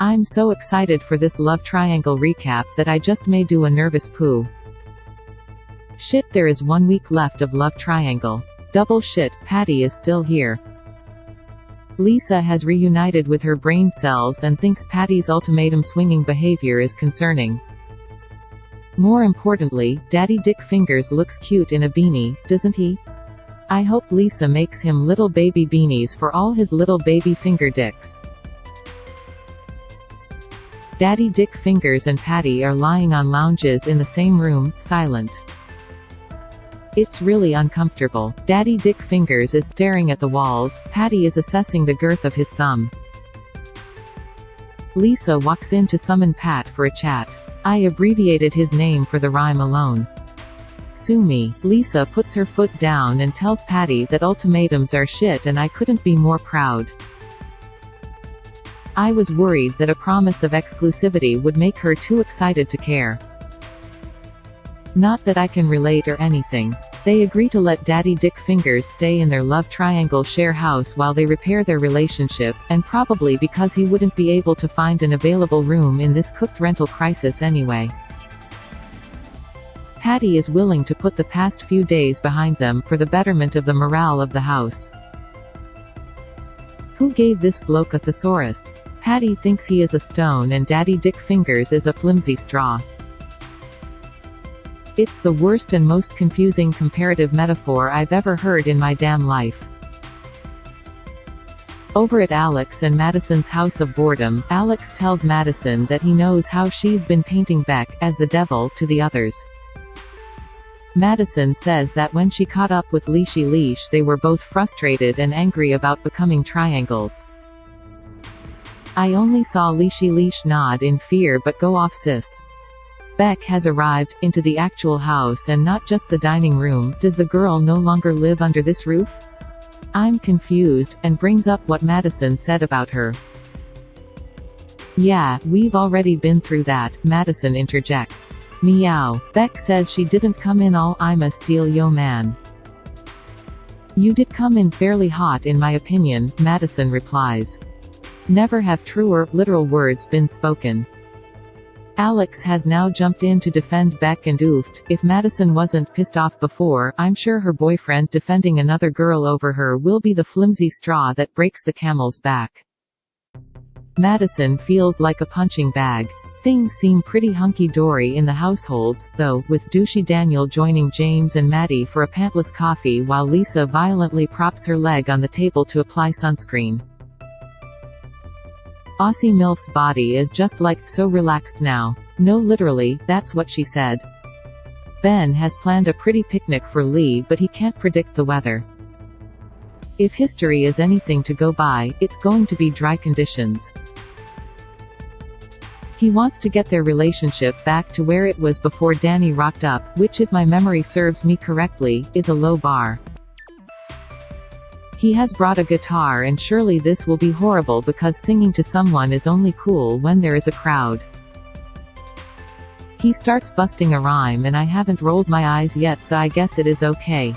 I'm so excited for this love triangle recap that I just may do a nervous poo. Shit, there is 1 week left of Love Triangle. Double shit, Patty is still here. Lisa has reunited with her brain cells and thinks Patty's ultimatum-swinging behavior is concerning. More importantly, Daddy Dick Fingers looks cute in a beanie, doesn't he? I hope Lisa makes him little baby beanies for all his little baby finger dicks. Daddy Dick Fingers and Patty are lying on lounges in the same room, silent. It's really uncomfortable. Daddy Dick Fingers is staring at the walls, Patty is assessing the girth of his thumb. Lisa walks in to summon Pat for a chat. I abbreviated his name for the rhyme alone. Sue me. Lisa puts her foot down and tells Patty that ultimatums are shit and I couldn't be more proud. I was worried that a promise of exclusivity would make her too excited to care. Not that I can relate or anything. They agree to let Daddy Dick Fingers stay in their love triangle share house while they repair their relationship, and probably because he wouldn't be able to find an available room in this cooked rental crisis anyway. Patty is willing to put the past few days behind them for the betterment of the morale of the house. Who gave this bloke a thesaurus? Patty thinks he is a stone and Daddy Dick Fingers is a flimsy straw. It's the worst and most confusing comparative metaphor I've ever heard in my damn life. Over at Alex and Madison's house of boredom, Alex tells Madison that he knows how she's been painting Beck as the devil to the others. Madison says that when she caught up with Leash, they were both frustrated and angry about becoming triangles. I only saw Leash nod in fear but go off sis. Beck has arrived into the actual house and not just the dining room. Does the girl no longer live under this roof? I'm confused, and brings up what Madison said about her. Yeah, we've already been through that, Madison interjects. Meow. Beck says she didn't come in all "I'ma steal yo man." You did come in fairly hot in my opinion, Madison replies. Never have truer, literal words been spoken. Alex has now jumped in to defend Beck and oofed, if Madison wasn't pissed off before, I'm sure her boyfriend defending another girl over her will be the flimsy straw that breaks the camel's back. Madison feels like a punching bag. Things seem pretty hunky-dory in the households, though, with douchey Daniel joining James and Maddie for a pantless coffee while Lisa violently props her leg on the table to apply sunscreen. Aussie MILF's body is just like, so relaxed now. No, literally, that's what she said. Ben has planned a pretty picnic for Lee but he can't predict the weather. If history is anything to go by, it's going to be dry conditions. He wants to get their relationship back to where it was before Danny rocked up, which if my memory serves me correctly, is a low bar. He has brought a guitar and surely this will be horrible because singing to someone is only cool when there is a crowd. He starts busting a rhyme and I haven't rolled my eyes yet so I guess it is okay.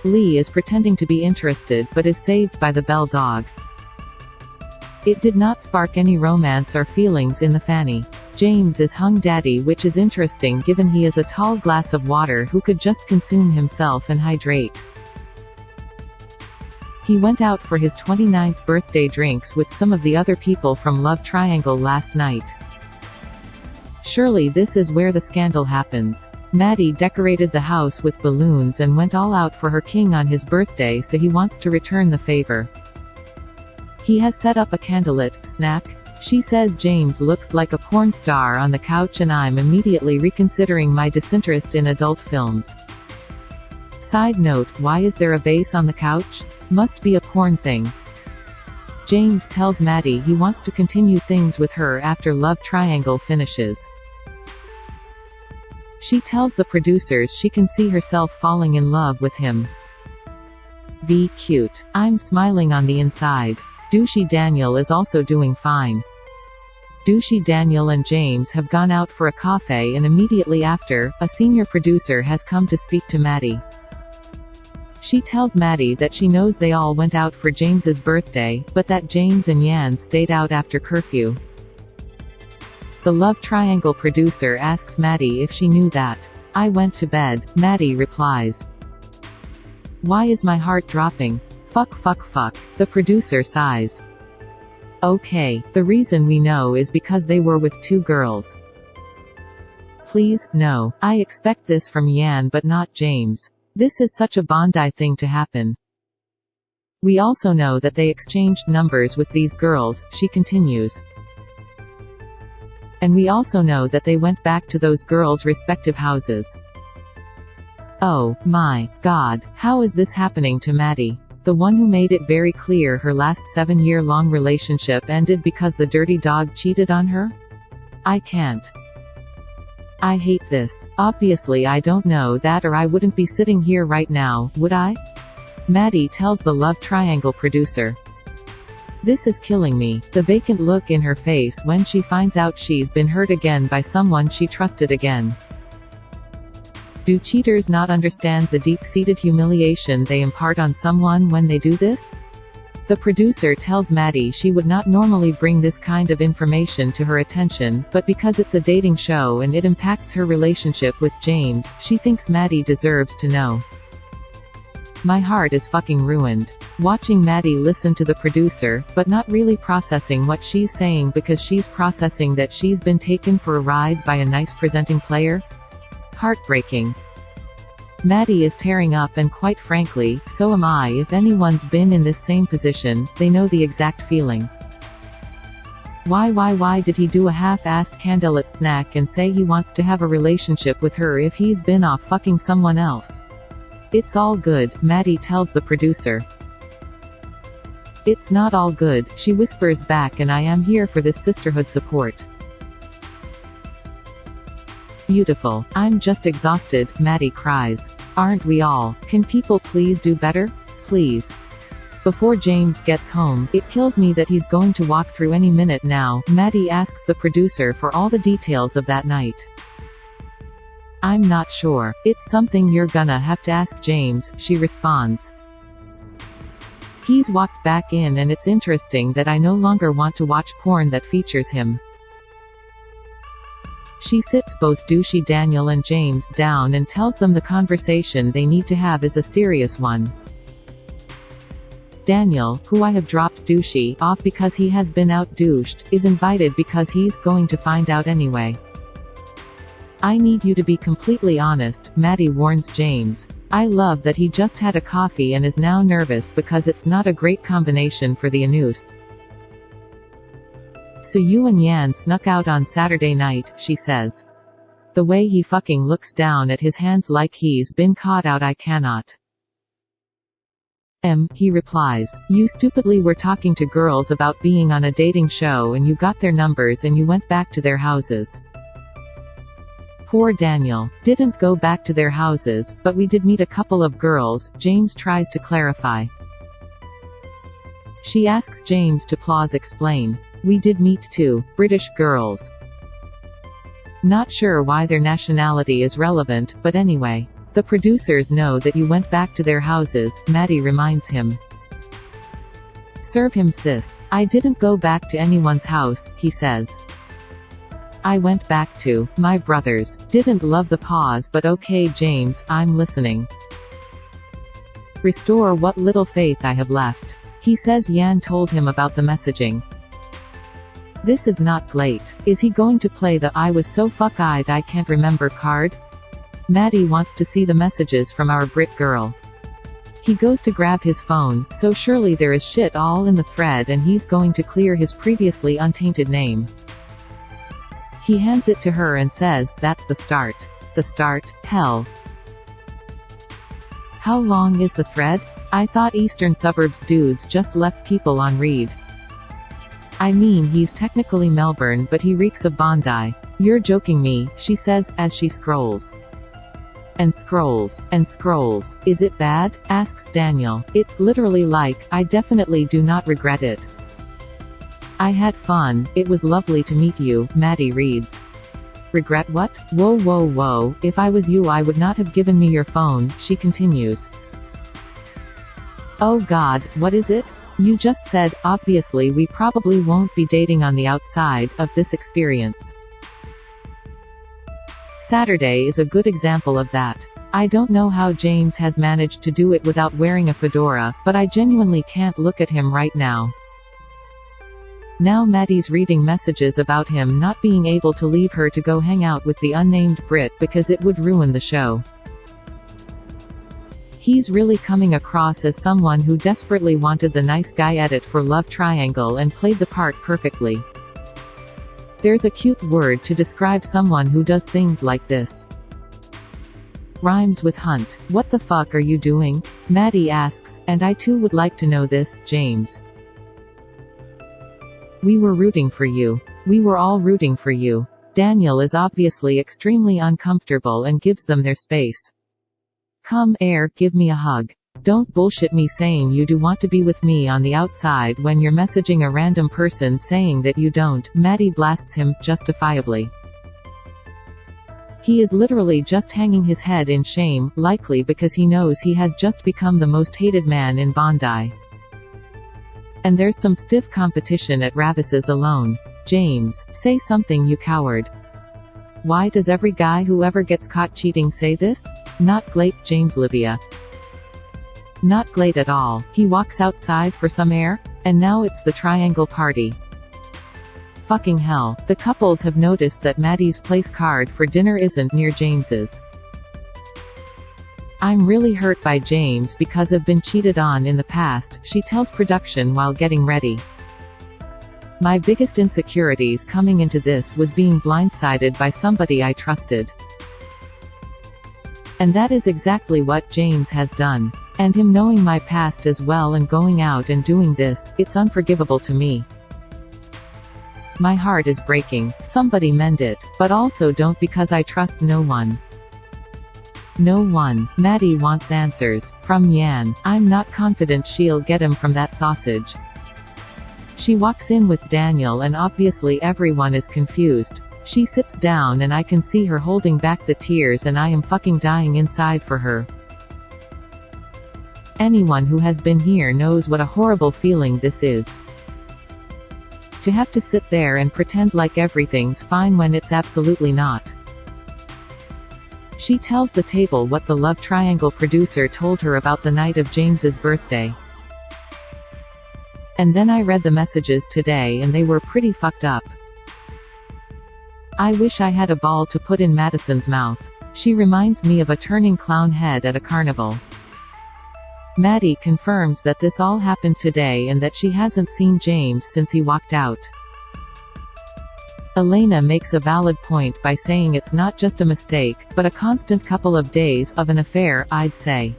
Lee is pretending to be interested but is saved by the bell dog. It did not spark any romance or feelings in the fanny. James is hung daddy, which is interesting given he is a tall glass of water who could just consume himself and hydrate. He went out for his 29th birthday drinks with some of the other people from Love Triangle last night. Surely this is where the scandal happens. Maddie decorated the house with balloons and went all out for her king on his birthday so he wants to return the favor. He has set up a candlelit snack. She says James looks like a porn star on the couch and I'm immediately reconsidering my disinterest in adult films. Side note, why is there a vase on the couch? Must be a porn thing. James tells Maddie he wants to continue things with her after Love Triangle finishes. She tells the producers she can see herself falling in love with him. Cute. I'm smiling on the inside. Douchey Daniel is also doing fine. Douchey Daniel and James have gone out for a coffee and immediately after, a senior producer has come to speak to Maddie. She tells Maddie that she knows they all went out for James's birthday, but that James and Yan stayed out after curfew. The love triangle producer asks Maddie if she knew that. "I went to bed," Maddie replies. "Why is my heart dropping? Fuck fuck fuck." The producer sighs. "Okay, the reason we know is because they were with two girls." "Please, no. I expect this from Yan but not James. This is such a Bondi thing to happen." "We also know that they exchanged numbers with these girls," she continues. "And we also know that they went back to those girls' respective houses." Oh, my God, how is this happening to Maddie? The one who made it very clear her last 7-year-long relationship ended because the dirty dog cheated on her? I can't. I hate this. Obviously I don't know that or I wouldn't be sitting here right now, would I? Maddie tells the love triangle producer. "This is killing me." The vacant look in her face when she finds out she's been hurt again by someone she trusted again. Do cheaters not understand the deep-seated humiliation they impart on someone when they do this? The producer tells Maddie she would not normally bring this kind of information to her attention, but because it's a dating show and it impacts her relationship with James, she thinks Maddie deserves to know. My heart is fucking ruined. Watching Maddie listen to the producer, but not really processing what she's saying because she's processing that she's been taken for a ride by a nice presenting player? Heartbreaking. Maddie is tearing up and quite frankly, so am I. If anyone's been in this same position, they know the exact feeling. Why did he do a half-assed candlelit snack and say he wants to have a relationship with her if he's been off fucking someone else? It's all good, Maddie tells the producer. It's not all good, she whispers back, and I am here for this sisterhood support. Beautiful. I'm just exhausted, Maddie cries. Aren't we all? Can people please do better? Please. Before James gets home, it kills me that he's going to walk through any minute now, Maddie asks the producer for all the details of that night. I'm not sure. It's something you're gonna have to ask James, she responds. He's walked back in and it's interesting that I no longer want to watch porn that features him. She sits both douchey Daniel and James down and tells them the conversation they need to have is a serious one. Daniel, who I have dropped douchey off because he has been out-douched, is invited because he's going to find out anyway. I need you to be completely honest, Maddie warns James. I love that he just had a coffee and is now nervous because it's not a great combination for the anus. So you and Yan snuck out on Saturday night, she says. The way he fucking looks down at his hands like he's been caught out, I cannot. He replies. You stupidly were talking to girls about being on a dating show and you got their numbers and you went back to their houses. Poor Daniel. Didn't go back to their houses, but we did meet a couple of girls, James tries to clarify. She asks James to please explain. We did meet two British girls. Not sure why their nationality is relevant, but anyway. The producers know that you went back to their houses, Maddie reminds him. Serve him sis. I didn't go back to anyone's house, he says. I went back to my brother's. Didn't love the pause but okay James, I'm listening. Restore what little faith I have left. He says Yan told him about the messaging. This is not great. Is he going to play the I was so fuck-eyed I can't remember card? Maddie wants to see the messages from our Brit girl. He goes to grab his phone, so surely there is shit all in the thread and he's going to clear his previously untainted name. He hands it to her and says, that's the start. The start? Hell. How long is the thread? I thought Eastern Suburbs dudes just left people on read. I mean he's technically Melbourne but he reeks of Bondi. You're joking me, she says, as she scrolls. And scrolls. And scrolls. Is it bad? Asks Daniel. It's literally like, I definitely do not regret it. I had fun, it was lovely to meet you, Maddie reads. Regret what? Whoa, if I was you I would not have given me your phone, she continues. Oh god, what is it? You just said, obviously we probably won't be dating on the outside of this experience. Saturday is a good example of that. I don't know how James has managed to do it without wearing a fedora, but I genuinely can't look at him right now. Now Maddie's reading messages about him not being able to leave her to go hang out with the unnamed Brit because it would ruin the show. He's really coming across as someone who desperately wanted the nice guy edit for Love Triangle and played the part perfectly. There's a cute word to describe someone who does things like this. Rhymes with hunt. What the fuck are you doing? Maddie asks, and I too would like to know this, James. We were rooting for you. We were all rooting for you. Daniel is obviously extremely uncomfortable and gives them their space. Come, Air, give me a hug. Don't bullshit me saying you do want to be with me on the outside when you're messaging a random person saying that you don't. Maddie blasts him, justifiably. He is literally just hanging his head in shame, likely because he knows he has just become the most hated man in Bondi. And there's some stiff competition at Ravis's alone. James, say something, you coward. Why does every guy who ever gets caught cheating say this? Not great, James. Livia. Not great at all. He walks outside for some air? And now it's the triangle party. Fucking hell. The couples have noticed that Maddie's place card for dinner isn't near James's. I'm really hurt by James because I've been cheated on in the past, she tells production while getting ready. My biggest insecurities coming into this was being blindsided by somebody I trusted. And that is exactly what James has done. And him knowing my past as well and going out and doing this, it's unforgivable to me. My heart is breaking. Somebody mend it. But also don't, because I trust no one. No one. Maddie wants answers. From Yan. I'm not confident she'll get him from that sausage. She walks in with Daniel and obviously everyone is confused. She sits down and I can see her holding back the tears and I am fucking dying inside for her. Anyone who has been here knows what a horrible feeling this is. To have to sit there and pretend like everything's fine when it's absolutely not. She tells the table what the Love Triangle producer told her about the night of James's birthday. And then I read the messages today and they were pretty fucked up. I wish I had a ball to put in Madison's mouth. She reminds me of a turning clown head at a carnival. Maddie confirms that this all happened today and that she hasn't seen James since he walked out. Elena makes a valid point by saying it's not just a mistake, but a constant couple of days of an affair, I'd say.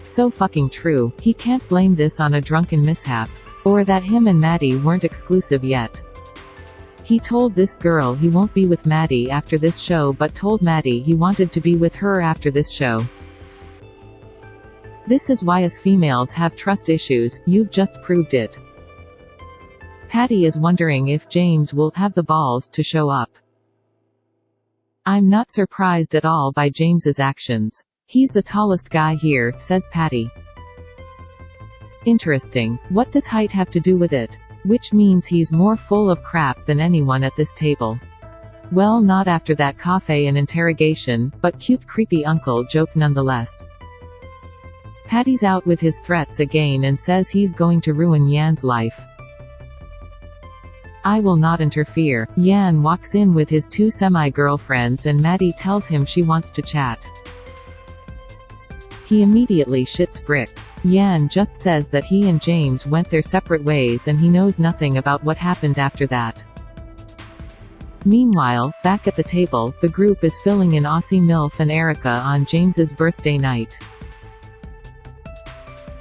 So fucking true. He can't blame this on a drunken mishap. Or that him and Maddie weren't exclusive yet. He told this girl he won't be with Maddie after this show but told Maddie he wanted to be with her after this show. This is why us females have trust issues, you've just proved it. Patty is wondering if James will have the balls to show up. I'm not surprised at all by James's actions. He's the tallest guy here, says Patty. Interesting. What does height have to do with it? Which means he's more full of crap than anyone at this table. Well, not after that cafe and interrogation, but cute creepy uncle joke nonetheless. Patty's out with his threats again and says he's going to ruin Yan's life. I will not interfere. Yan walks in with his two semi-girlfriends and Maddie tells him she wants to chat. He immediately shits bricks. Yan just says that he and James went their separate ways and he knows nothing about what happened after that. Meanwhile, back at the table, the group is filling in Aussie MILF and Erica on James's birthday night.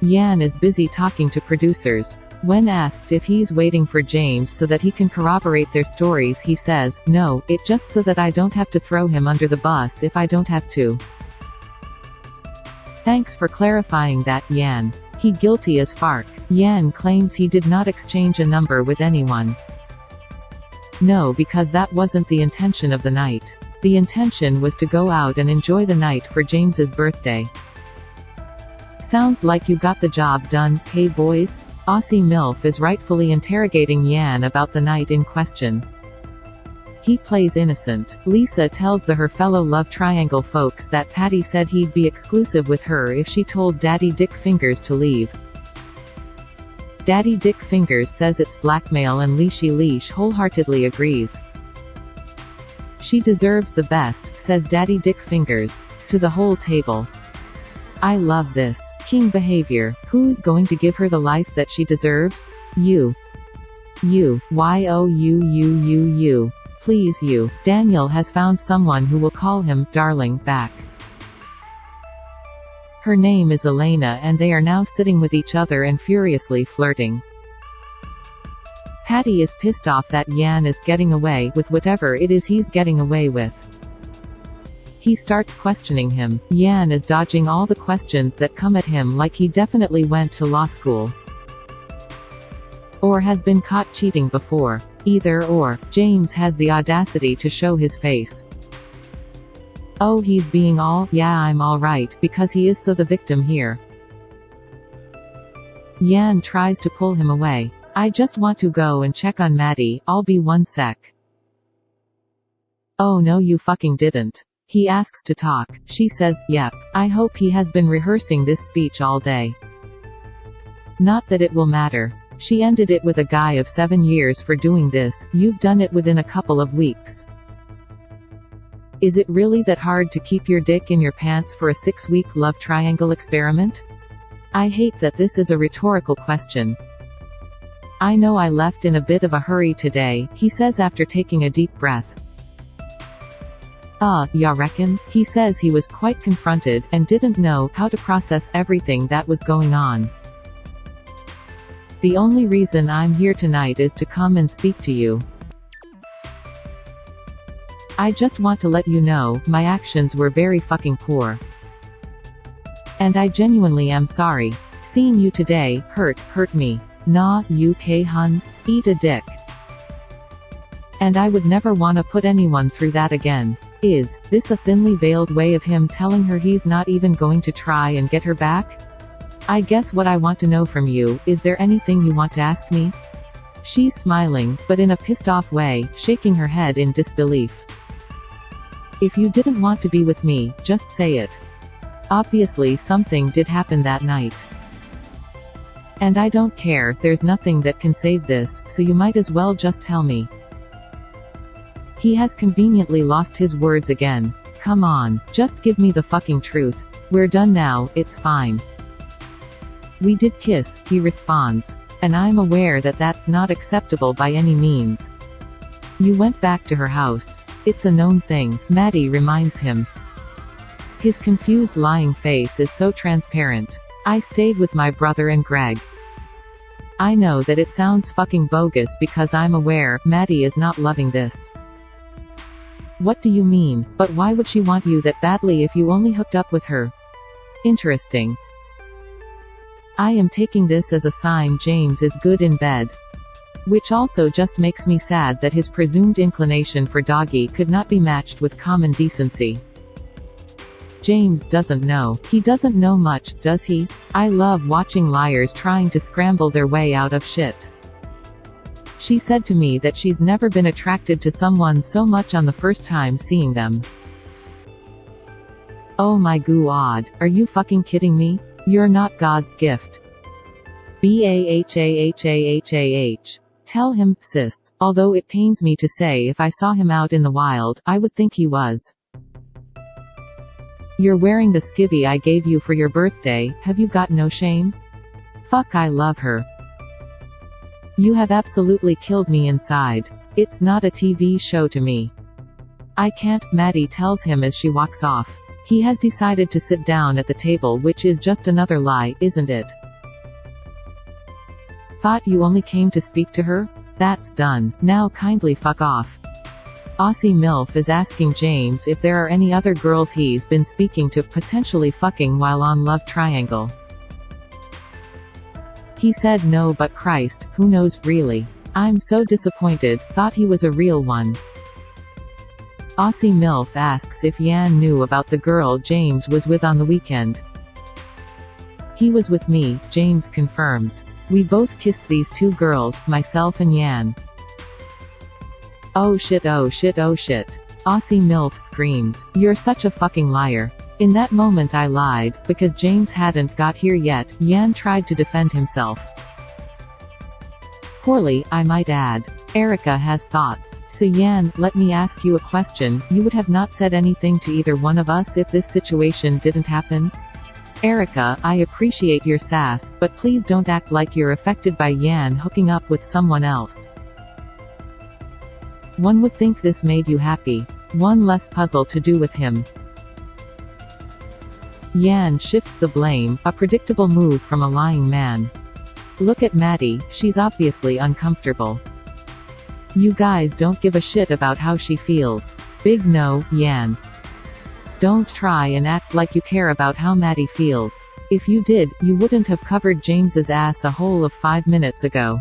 Yan is busy talking to producers. When asked if he's waiting for James so that he can corroborate their stories, he says, "No, it just so that I don't have to throw him under the bus if I don't have to." Thanks for clarifying that, Yan. He guilty as fuck. Yan claims he did not exchange a number with anyone. No, because that wasn't the intention of the night. The intention was to go out and enjoy the night for James's birthday. Sounds like you got the job done, hey boys? Aussie MILF is rightfully interrogating Yan about the night in question. He plays innocent. Lisa tells her fellow love triangle folks that Patty said he'd be exclusive with her if she told Daddy Dick Fingers to leave. Daddy Dick Fingers says it's blackmail and Leash wholeheartedly agrees. She deserves the best, says Daddy Dick Fingers, to the whole table. I love this. King behavior. Who's going to give her the life that she deserves? You. You. Please you. Daniel has found someone who will call him, darling, back. Her name is Elena and they are now sitting with each other and furiously flirting. Patty is pissed off that Yan is getting away with whatever it is he's getting away with. He starts questioning him. Yan is dodging all the questions that come at him like he definitely went to law school. Or has been caught cheating before. Either or. James has the audacity to show his face. Oh, he's being all, yeah, I'm alright, because he is so the victim here. Yan tries to pull him away. I just want to go and check on Maddie, I'll be one sec. Oh no you fucking didn't. He asks to talk. She says, yep. I hope he has been rehearsing this speech all day. Not that it will matter. She ended it with a guy of 7 years for doing this, you've done it within a couple of weeks. Is it really that hard to keep your dick in your pants for a 6-week love triangle experiment? I hate that this is a rhetorical question. I know I left in a bit of a hurry today, he says after taking a deep breath. Ya reckon? He says he was quite confronted, and didn't know how to process everything that was going on. The only reason I'm here tonight is to come and speak to you. I just want to let you know, my actions were very fucking poor. And I genuinely am sorry. Seeing you today, hurt me. Nah, UK hun? Eat a dick. And I would never wanna put anyone through that again. Is this a thinly veiled way of him telling her he's not even going to try and get her back? I guess what I want to know from you, is there anything you want to ask me? She's smiling, but in a pissed off way, shaking her head in disbelief. If you didn't want to be with me, just say it. Obviously something did happen that night. And I don't care, there's nothing that can save this, so you might as well just tell me. He has conveniently lost his words again. Come on, just give me the fucking truth. We're done now, it's fine. We did kiss, he responds. And I'm aware that that's not acceptable by any means. You went back to her house. It's a known thing, Maddie reminds him. His confused lying face is so transparent. I stayed with my brother and Greg. I know that it sounds fucking bogus because I'm aware, Maddie is not loving this. What do you mean? But why would she want you that badly if you only hooked up with her? Interesting. I am taking this as a sign James is good in bed. Which also just makes me sad that his presumed inclination for doggy could not be matched with common decency. James doesn't know. He doesn't know much, does he? I love watching liars trying to scramble their way out of shit. She said to me that she's never been attracted to someone so much on the first time seeing them. Oh my god, are you fucking kidding me? You're not God's gift. Bahahahah. Tell him, sis. Although it pains me to say if I saw him out in the wild, I would think he was. You're wearing the skivvy I gave you for your birthday, have you got no shame? Fuck, I love her. You have absolutely killed me inside. It's not a TV show to me. I can't, Maddie tells him as she walks off. He has decided to sit down at the table, which is just another lie, isn't it? Thought you only came to speak to her? That's done. Now kindly fuck off. Aussie MILF is asking James if there are any other girls he's been speaking to, potentially fucking while on Love Triangle. He said no, but Christ, who knows, really. I'm so disappointed, thought he was a real one. Aussie MILF asks if Yan knew about the girl James was with on the weekend. He was with me, James confirms. We both kissed these two girls, myself and Yan. Oh shit, oh shit, oh shit. Aussie MILF screams. You're such a fucking liar. In that moment I lied, because James hadn't got here yet. Yan tried to defend himself. Poorly, I might add. Erica has thoughts. So Yan, let me ask you a question, you would have not said anything to either one of us if this situation didn't happen? Erica, I appreciate your sass, but please don't act like you're affected by Yan hooking up with someone else. One would think this made you happy. One less puzzle to do with him. Yan shifts the blame, a predictable move from a lying man. Look at Maddie, she's obviously uncomfortable. You guys don't give a shit about how she feels. Big no, Yan. Don't try and act like you care about how Maddie feels. If you did, you wouldn't have covered James's ass a whole of 5 minutes ago.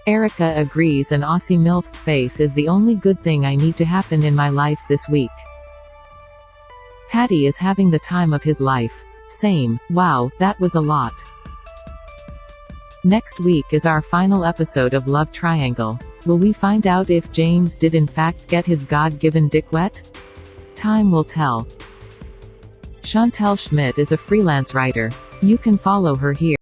Erica agrees, and Aussie MILF's face is the only good thing I need to happen in my life this week. Hattie is having the time of his life. Same. Wow, that was a lot. Next week is our final episode of Love Triangle. Will we find out if James did in fact get his God-given dick wet? Time will tell. Chantel Schmidt is a freelance writer. You can follow her here.